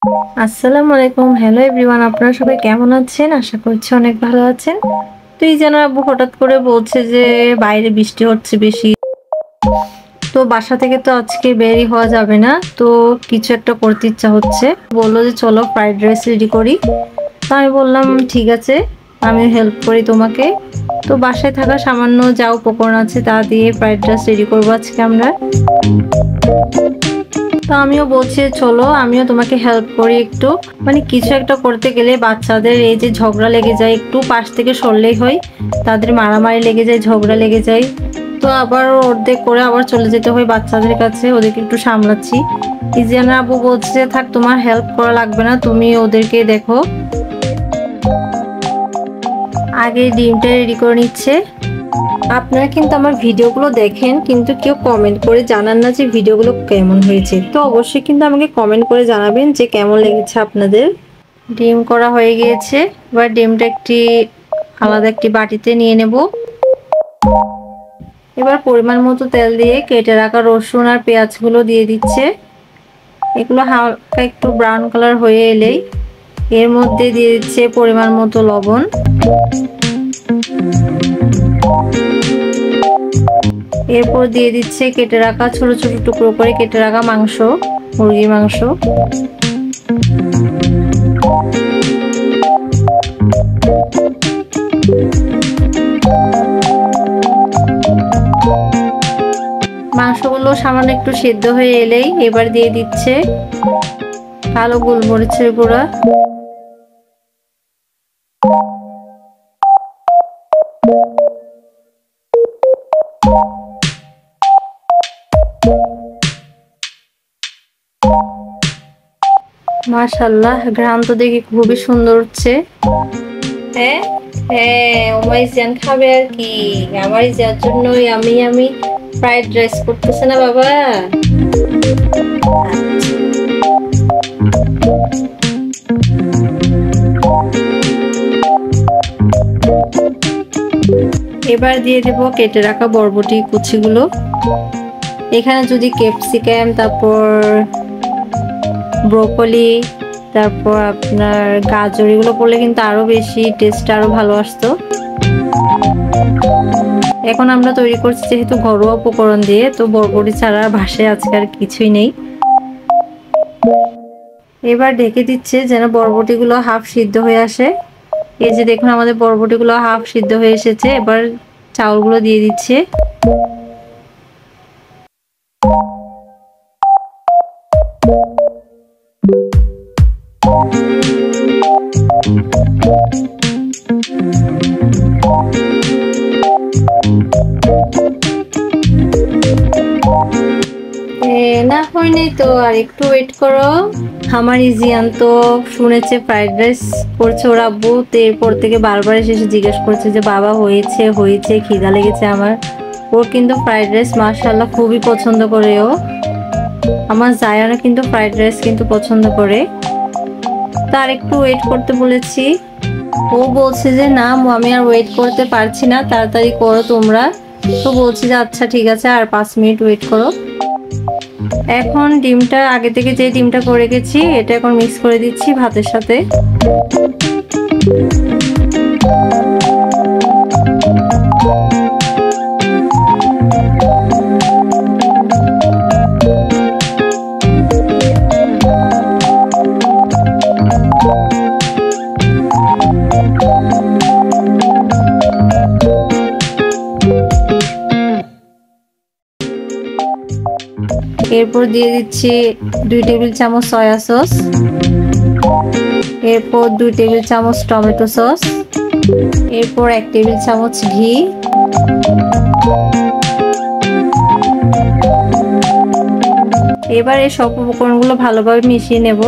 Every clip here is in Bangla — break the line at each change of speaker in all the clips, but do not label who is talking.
আসসালামু আলাইকুম। হ্যালো এভরিওয়ান, আপনারা সবাই কেমন আছেন? আশা করছি অনেক ভালো আছেন। তো এই যেন আব্বু হঠাৎ করে বলছে যে বাইরে বৃষ্টি হচ্ছে বেশি। তো বাসা থেকে তো আজকে বেরই হওয়া যাবে না, তো কিছু একটা করতে ইচ্ছা হচ্ছে। বললো যে চলো ফ্রাইড রাইস রেডি করি। তো আমি বললাম ঠিক আছে, আমি হেল্প করি তোমাকে। তো বাসায় থাকা সামান্য যা উপকরণ আছে তা দিয়ে ফ্রাইড রাইস রেডি করবো আজকে আমরা। তো আমিও বলছি চলো আমিও তোমাকে হেল্প করি একটু। মানে কিছু একটা করতে গেলে বাচ্চাদের এই যে ঝগড়া লেগে যায়, একটু পাশ থেকে সরলেই হয় তাদের মারামারি লেগে যায়, ঝগড়া লেগে যায়। তো আবার অর্ধেক করে আবার চলে যেতে হয় বাচ্চাদের কাছে, ওদেরকে একটু সামলাচ্ছি। ইজিয়ানা আবু বলছে থাক তোমার হেল্প করা লাগবে না, তুমি ওদেরকে দেখো। আগে ডিমটা রেডি করে নিচ্ছে। আপনারা কিন্তু আমার ভিডিওগুলো দেখেন কিন্তু কেউ কমেন্ট করে জানান না যে ভিডিওগুলো কেমন হয়েছে। তো অবশ্যই কিন্তু আমাকে কমেন্ট করে জানাবেন যে কেমন লেগেছে আপনাদের। ডিম করা হয়ে গিয়েছে, এবার ডিমটা আলাদা একটি বাটিতে নিয়ে নেব। এবার পরিমাণ মতো তেল দিয়ে কেটে রাখা রসুন আর পেঁয়াজগুলো দিয়ে দিচ্ছে। এগুলো হালকা একটু ব্রাউন কালার হয়ে এলেই এর মধ্যে দিয়ে দিচ্ছে পরিমাণ মতো লবণ। এরপর দিয়ে দিচ্ছে কেটে রাখা ছোট ছোট টুকরো করে কেটে রাখা মাংস, মুরগির মাংস। মাংসগুলো সামান্য একটু সিদ্ধ হয়ে এলেই এবার দিয়ে দিচ্ছে কালো গোলমরিচের গুঁড়া, মাশাআল্লাহ ঘ্রাণ তো দেখি খুবই সুন্দর হচ্ছে। হ্যাঁ হ্যাঁ, ওমাইজান খাবে আর কি, আমার যার জন্যই আমি ফ্রাইড রাইস করতেছে না বাবা। এবার দিয়ে দেব কেটে রাখা বরবটি কুচিগুলো। এখানে যদি ক্যাপসিকাম, তারপর ব্রোকলি, তারপর আপনার গাজর এগুলো পড়লে কিন্তু আরো বেশি টেস্ট আরো ভালো আসতো। এখন আমরা তৈরি করছি যেহেতু ঘরোয়া উপকরণ দিয়ে, তো বরবটি ছাড়া ভাসে আজকে আর কিছুই নেই। এবার ঢেকে দিচ্ছে যেন বরবটিগুলো হাফ সিদ্ধ হয়ে আসে। এই যে দেখুন আমাদের বরবটিগুলো হাফ সিদ্ধ হয়ে এসেছে। এবার চাউলগুলো দিয়ে দিচ্ছে। না হয়নি তো আর একটু ওয়েট করো। আমার ইজিয়ান তো শুনেছে ফ্রাইড রাইস করছে ওর আব্বু, তো এরপর থেকে বারবার এসে জিজ্ঞেস করছে যে বাবা হয়েছে হয়েছে, খিদা লেগেছে আমার। ওর কিন্তু ফ্রাইড রাইস মাশাআল্লাহ খুবই পছন্দ করে ও। আমার জায়ানও কিন্তু ফ্রাইড রাইস কিন্তু পছন্দ করে। তার একটু ওয়েট করতে বলেছি, ও বলছে যে না আমি আর ওয়েট করতে পারছি না, তাড়াতাড়ি করো তোমরা। তো বলছি যে আচ্ছা ঠিক আছে আর 5 মিনিট ওয়েট করো। এখন ডিমটা আগে থেকে যে ডিমটা করে গেছি এটা এখন মিক্স করে দিচ্ছি ভাতের সাথে। এরপর দিয়ে দিচ্ছি 2 টেবিল চামচ সয়া সস, এরপর 2 টেবিল চামচ টমেটো সস, এরপর 1 টেবিল চামচ ঘি, এবার এই সব উপকরণগুলো ভালোভাবে মিশিয়ে নেব।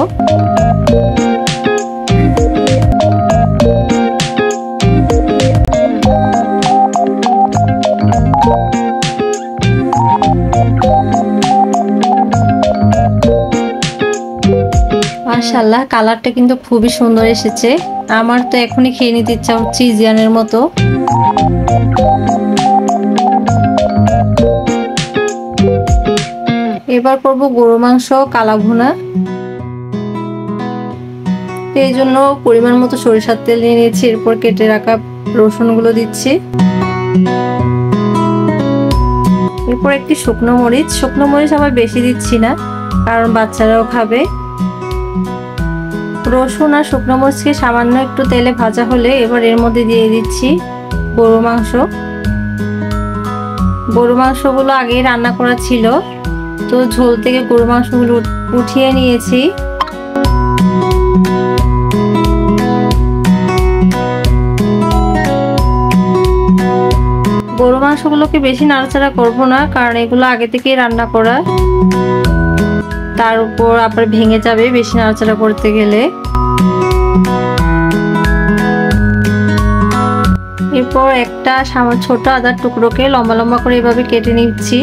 মাশাআল্লাহ কালারটা কিন্তু খুবই সুন্দর এসেছে। আমার তো এখনই খেয়ে নিতে ইচ্ছা হচ্ছে ইজিয়ানের মতো। এবার করব গরু মাংস কালা ভুনা। এই জন্য পরিমাণ মতো সরিষার তেল নিয়ে নিয়েছি। এরপর কেটে রাখা রসুনগুলো দিচ্ছি। এরপর একটি শুকনো মরিচ আবার বেশি দিচ্ছি না, কারণ বাচ্চারাও খাবে। রসুন আর শুকনো মরিচকে সামান্য একটু তেলে ভাজা হলে এবার এর মধ্যে দিয়ে দিচ্ছি গরু মাংসগুলো আগেই রান্না করা ছিল, তো ঝোল থেকে গরু মাংসগুলো উঠিয়ে নিয়েছি। গরু মাংসগুলোকে বেশি নাড়াচাড়া করব না, কারণ এগুলো আগে থেকেই রান্না করা, তার উপর আবার ভেঙে যাবে বেশি নাড়াচাড়া করতে গেলে। এরপর একটা ছোট আদার টুকরোকে লম্বা লম্বা করে এভাবে কেটে নিচ্ছি।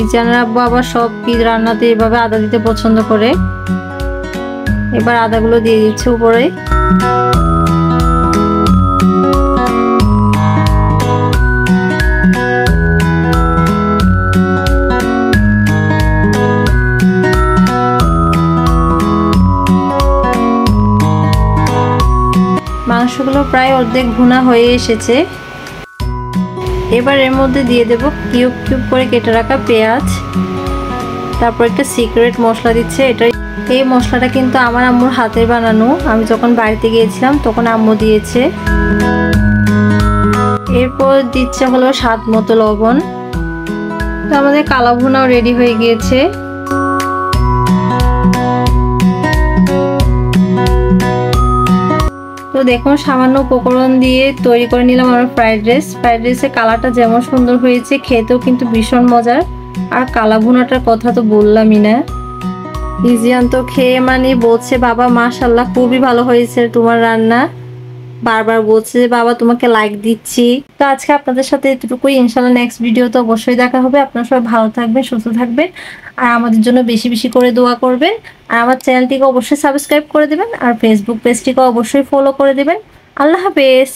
ইজানের আব্বু আবার সব রান্নাতে এভাবে আদা দিতে পছন্দ করে। এবার আদাগুলো দিয়ে দিচ্ছি উপরে। মাংসগুলো প্রায় অর্ধেক ভুনা হয়ে এসেছে। এবার এর মধ্যে দিয়ে দেব কিউব করে কেটে রাখা পেঁয়াজ। তারপর একটা সিক্রেট মশলা দিচ্ছে। এই মশলাটা কিন্তু আমার আম্মুর হাতের বানানো, আমি যখন বাড়িতে গিয়েছিলাম তখন আম্মু দিয়েছে। এরপর দিচ্ছে হলো স্বাদ মতো লবণ। তো আমাদের কালা ভুনাও রেডি হয়ে গিয়েছে। তো দেখুন সামান্য উপকরণ দিয়ে তৈরি করে নিলাম আমার ফ্রাইড রাইসের কালারটা যেমন সুন্দর হয়েছে, খেতেও কিন্তু ভীষণ মজার। আর কালা ভুনাটার কথা তো বললামই না। ইজিয়ান তো খেয়ে মানে বলছে বাবা মাশাআল্লাহ খুবই ভালো হয়েছে তোমার রান্না, বারবার বলছে যে বাবা তোমাকে লাইক দিচ্ছি। তো আজকে আপনাদের সাথে এতটুকুই, ইনশাআল্লাহ নেক্সট ভিডিওতে অবশ্যই দেখা হবে। আপনারা সবাই ভালো থাকবেন, সুস্থ থাকবেন, আর আমাদের জন্য বেশি বেশি করে দোয়া করবেন। আর আমার চ্যানেলটিকে অবশ্যই সাবস্ক্রাইব করে দেবেন, আর ফেসবুক পেজটিকে অবশ্যই ফলো করে দেবেন। আল্লাহ হাফেজ।